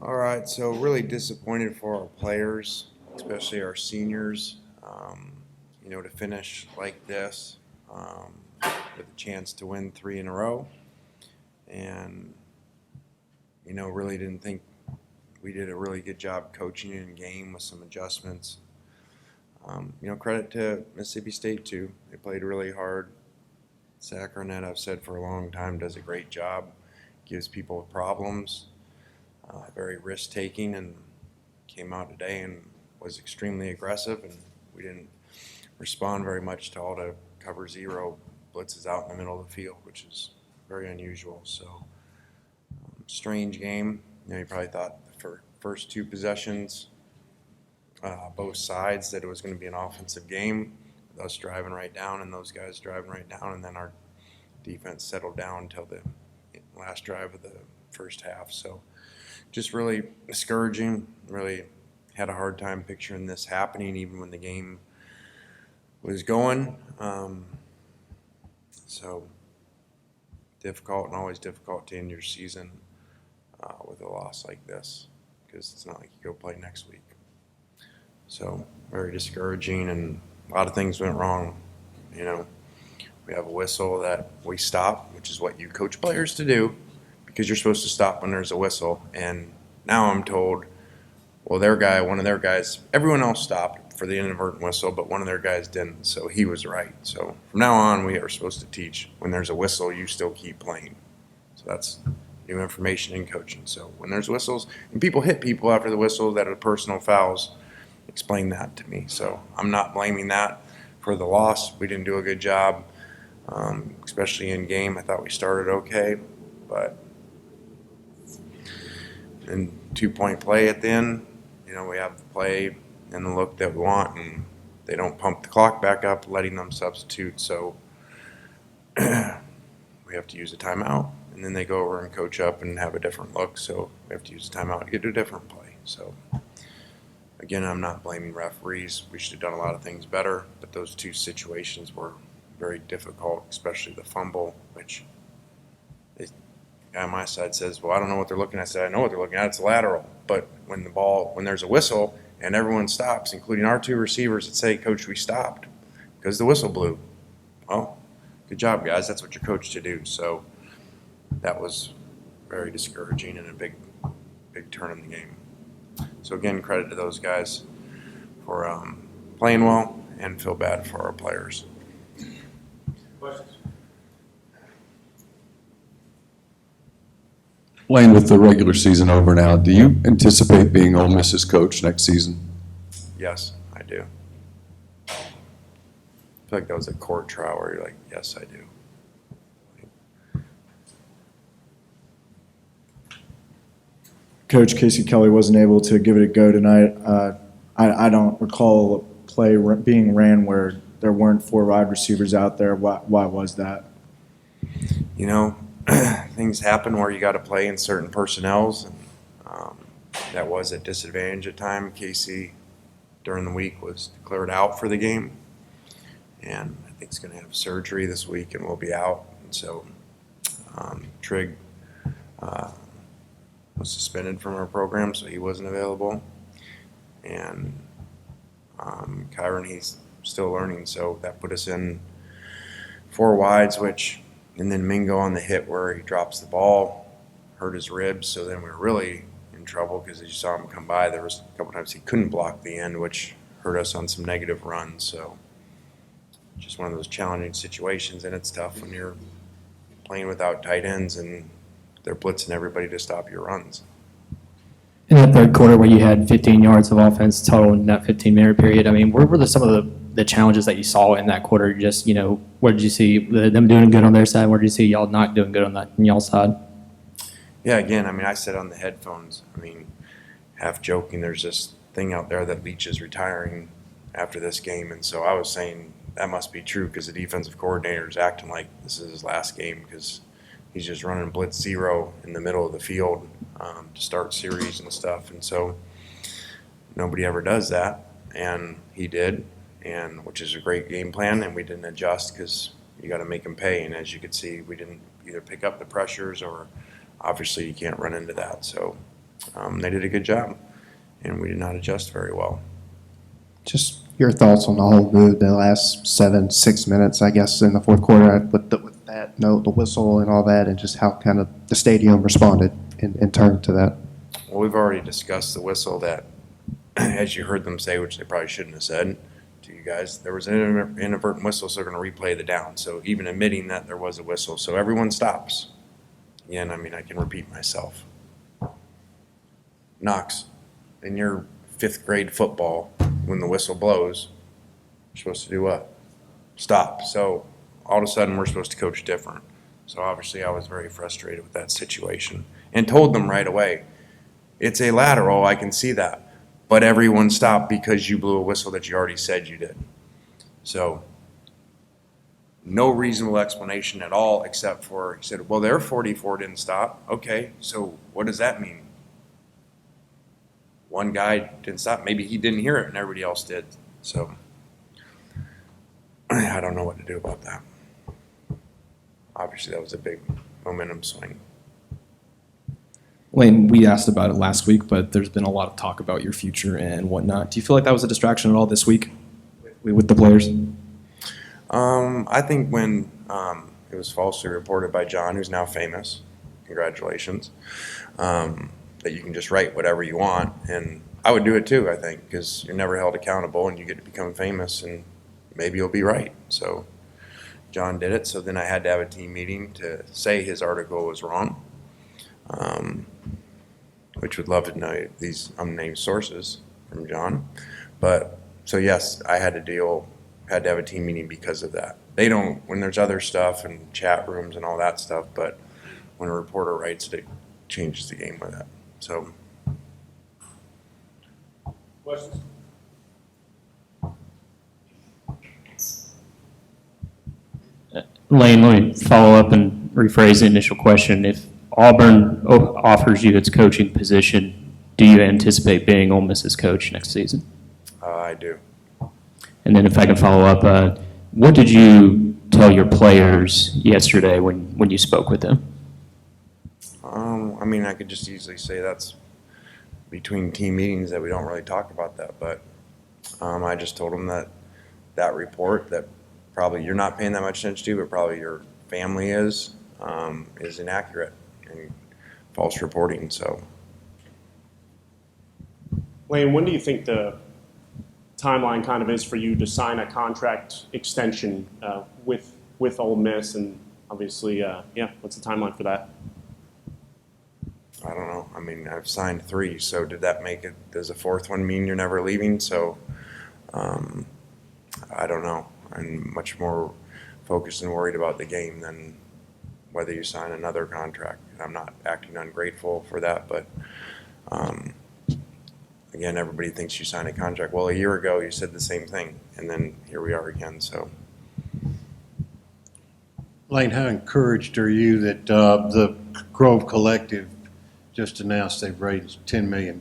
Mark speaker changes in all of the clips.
Speaker 1: All right, so really disappointed for our players, especially our seniors, to finish like this with a chance to win 3 in a row. And, really didn't think we did a really good job coaching in game with some adjustments. Credit to Mississippi State, too. They played really hard. Sacranet, I've said for a long time, does a great job, gives people problems. Very risk-taking, and came out today and was extremely aggressive, and we didn't respond very much to all the cover zero blitzes out in the middle of the field, which is very unusual. So strange game. You probably thought for first 2 possessions, both sides, that it was going to be an offensive game, with us driving right down and those guys driving right down, and then our defense settled down until the last drive of the first half. So just really discouraging. Really had a hard time picturing this happening even when the game was going. So difficult, and always difficult to end your season with a loss like this, because it's not like you go play next week. So very discouraging, and a lot of things went wrong. We have a whistle that we stop, which is what you coach players to do, because you're supposed to stop when there's a whistle. And now I'm told, well, one of their guys, everyone else stopped for the inadvertent whistle, but one of their guys didn't, so he was right. So from now on, we are supposed to teach, when there's a whistle, you still keep playing. So that's new information in coaching. So when there's whistles, and people hit people after the whistle that are personal fouls, explain that to me. So I'm not blaming that for the loss. We didn't do a good job, especially in game. I thought we started okay, but in 2-point play at the end, we have the play and the look that we want, and they don't pump the clock back up, letting them substitute. So we have to use a timeout, and then they go over and coach up and have a different look. So we have to use a timeout to get to a different play. So again, I'm not blaming referees. We should have done a lot of things better, but those 2 situations were very difficult, especially the fumble, which the guy on my side says, well, I don't know what they're looking at. I said, I know what they're looking at. It's lateral. But when there's a whistle and everyone stops, including our 2 receivers, that say, Coach, we stopped because the whistle blew. Well, good job, guys. That's what you're coached to do. So that was very discouraging and a big turn in the game. So again, credit to those guys for playing well, and feel bad for our players.
Speaker 2: Questions?
Speaker 3: Lane, with the regular season over now, do you anticipate being Ole Miss's coach next season?
Speaker 1: Yes, I do. I feel like that was a court trial where you're like, yes, I do.
Speaker 4: Coach Casey Kelly wasn't able to give it a go tonight. I don't recall a play being ran where there weren't 4 wide receivers out there. Why was that?
Speaker 1: Things happen where you got to play in certain personnels, and that was a disadvantage at time. Casey, during the week, was declared out for the game, and I think he's going to have surgery this week and will be out. And so Trigg was suspended from our program, so he wasn't available. And Kyron, he's still learning, so that put us in 4 wides, and then Mingo on the hit where he drops the ball, hurt his ribs, so then we were really in trouble, because as you saw him come by, there was a couple times he couldn't block the end, which hurt us on some negative runs. So just one of those challenging situations, and it's tough when you're playing without tight ends and they're blitzing everybody to stop your runs.
Speaker 5: In that third quarter where you had 15 yards of offense total in that 15-minute period, I mean, where were some of the challenges that you saw in that quarter? Just, where did you see them doing good on their side? Where did you see y'all not doing good on y'all's side?
Speaker 1: Yeah, again, I said on the headphones, half joking, there's this thing out there that Leach is retiring after this game. And so I was saying that must be true, because the defensive coordinator is acting like this is his last game, because he's just running blitz zero in the middle of the field to start series and stuff. And so nobody ever does that, and he did, and which is a great game plan, and we didn't adjust because you got to make them pay. And as you could see, we didn't either pick up the pressures, or obviously you can't run into that. So They did a good job, and we did not adjust very well.
Speaker 6: Just your thoughts on the whole mood, the last 6 minutes, I guess, in the fourth quarter with that note, the whistle and all that, and just how kind of the stadium responded in turn to that.
Speaker 1: Well, we've already discussed the whistle that, as you heard them say, which they probably shouldn't have said to you guys, there was an inadvertent whistle, so they're going to replay the down. So even admitting that there was a whistle, so everyone stops. Again, I mean, I can repeat myself. Knox, in your 5th grade football, when the whistle blows, you're supposed to do what? Stop. So all of a sudden, we're supposed to coach different. So obviously, I was very frustrated with that situation and told them right away, it's a lateral, I can see that. But everyone stopped because you blew a whistle that you already said you did. So no reasonable explanation at all except for, he said, well, their 44 didn't stop. Okay, so what does that mean? One guy didn't stop. Maybe he didn't hear it and everybody else did. So I don't know what to do about that. Obviously, that was a big momentum swing.
Speaker 7: Lane, we asked about it last week, but there's been a lot of talk about your future and whatnot. Do you feel like that was a distraction at all this week with the players?
Speaker 1: I think when it was falsely reported by John, who's now famous, congratulations, that you can just write whatever you want. And I would do it too, I think, because you're never held accountable and you get to become famous and maybe you'll be right. So John did it. So then I had to have a team meeting to say his article was wrong. Which would love to know these unnamed sources from John. But so yes, I had to have a team meeting because of that. They don't, when there's other stuff and chat rooms and all that stuff, but when a reporter writes it, it changes the game with it. So.
Speaker 2: Questions?
Speaker 5: Lane, let me follow up and rephrase the initial question. If Auburn offers you its coaching position, do you anticipate being Ole Miss's coach next season?
Speaker 1: I do.
Speaker 5: And then if I can follow up, what did you tell your players yesterday when you spoke with them?
Speaker 1: I mean, I could just easily say that's between team meetings that we don't really talk about that, but I just told them that report that probably you're not paying that much attention to, but probably your family is inaccurate and false reporting. So,
Speaker 2: Lane, when do you think the timeline kind of is for you to sign a contract extension with Ole Miss? And obviously, what's the timeline for that?
Speaker 1: I don't know. I mean, I've signed 3, so did that make it, does a 4th one mean you're never leaving? So, I don't know. I'm much more focused and worried about the game than whether you sign another contract. I'm not acting ungrateful for that, but again, everybody thinks you sign a contract. Well, a year ago you said the same thing, and then here we are again. So,
Speaker 8: Lane, how encouraged are you that the Grove Collective just announced they've raised $10 million?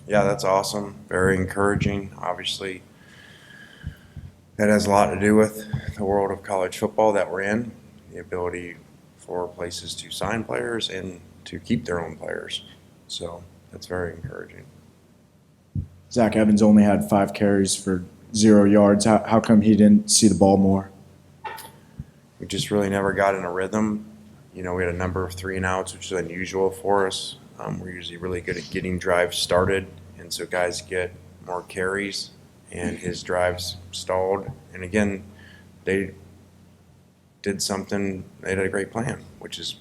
Speaker 1: yeah, that's awesome. Very encouraging. Obviously, that has a lot to do with the world of college football that we're in, the ability for places to sign players and to keep their own players. So that's very encouraging.
Speaker 4: Zach Evans only had 5 carries for 0 yards. How come he didn't see the ball more?
Speaker 1: We just really never got in a rhythm. You know, we had a number of 3 and outs, which is unusual for us. We're usually really good at getting drives started, and so guys get more carries, and his drives stalled. And again, they did something, they had a great plan, which is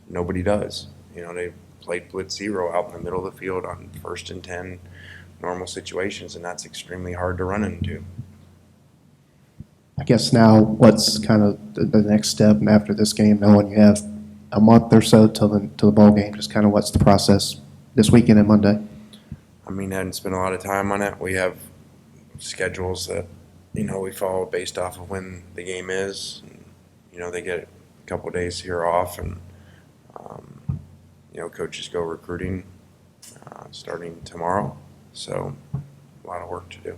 Speaker 1: nobody does. You know, they played blitz zero out in the middle of the field on 1st and 10 normal situations, and that's extremely hard to run into.
Speaker 6: I guess now what's kind of the next step after this game, knowing you have a month or so till the bowl game, just kind of what's the process this weekend and Monday?
Speaker 1: I mean, I didn't spend a lot of time on it. We have schedules that, you know, we follow based off of when the game is. And, you know, they get a couple of days here off, and, you know, coaches go recruiting starting tomorrow. So a lot of work to do.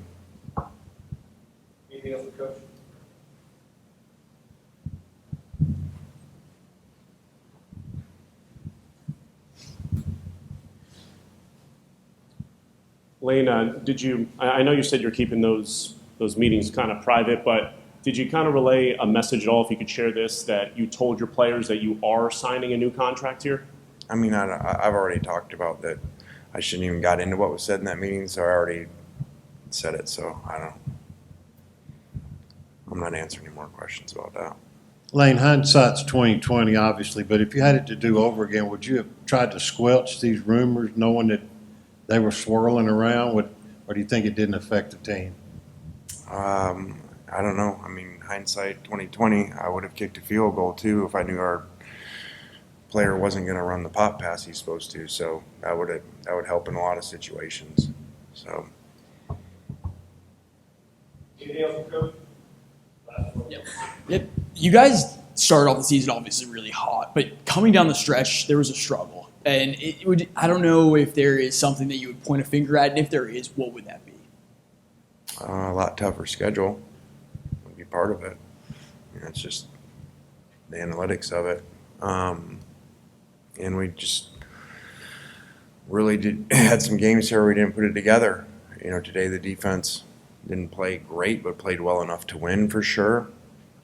Speaker 2: Anything else, Coach? Lane, I know you said you're keeping those meetings kind of private, but did you kind of relay a message at all, if you could share this, that you told your players that you are signing a new contract here?
Speaker 1: I mean, I've already talked about that. I shouldn't even got into what was said in that meeting, so I already said it. So I'm not answering any more questions about that.
Speaker 8: Lane, hindsight's 20/20, obviously, but if you had it to do over again, would you have tried to squelch these rumors, knowing that they were swirling around, or do you think it didn't affect the team?
Speaker 1: I don't know. I mean, hindsight 2020, I would have kicked a field goal too if I knew our player wasn't going to run the pop pass he's supposed to. So that would help in a lot of situations. So.
Speaker 9: Anything else, Coach?
Speaker 10: Yep. You guys started off the season obviously really hot, but coming down the stretch, there was a struggle. And I don't know if there is something that you would point a finger at, and if there is, what would that be?
Speaker 1: A lot tougher schedule would be part of it. You know, it's just the analytics of it. And we just really had some games here where we didn't put it together. You know, today the defense didn't play great, but played well enough to win for sure.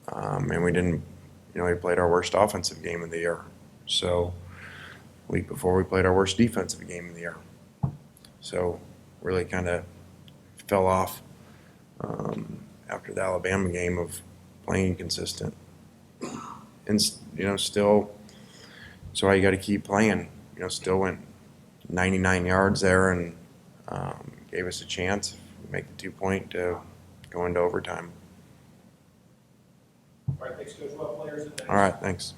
Speaker 1: And we didn't, we played our worst offensive game of the year. So week before we played our worst defensive game of the year. So really kind of fell off after the Alabama game of playing consistent. And, still, so you got to keep playing. Still went 99 yards there and gave us a chance. Make the 2-point to go into overtime.
Speaker 9: All right, thanks, Coach. Well, players.
Speaker 1: All right, thanks.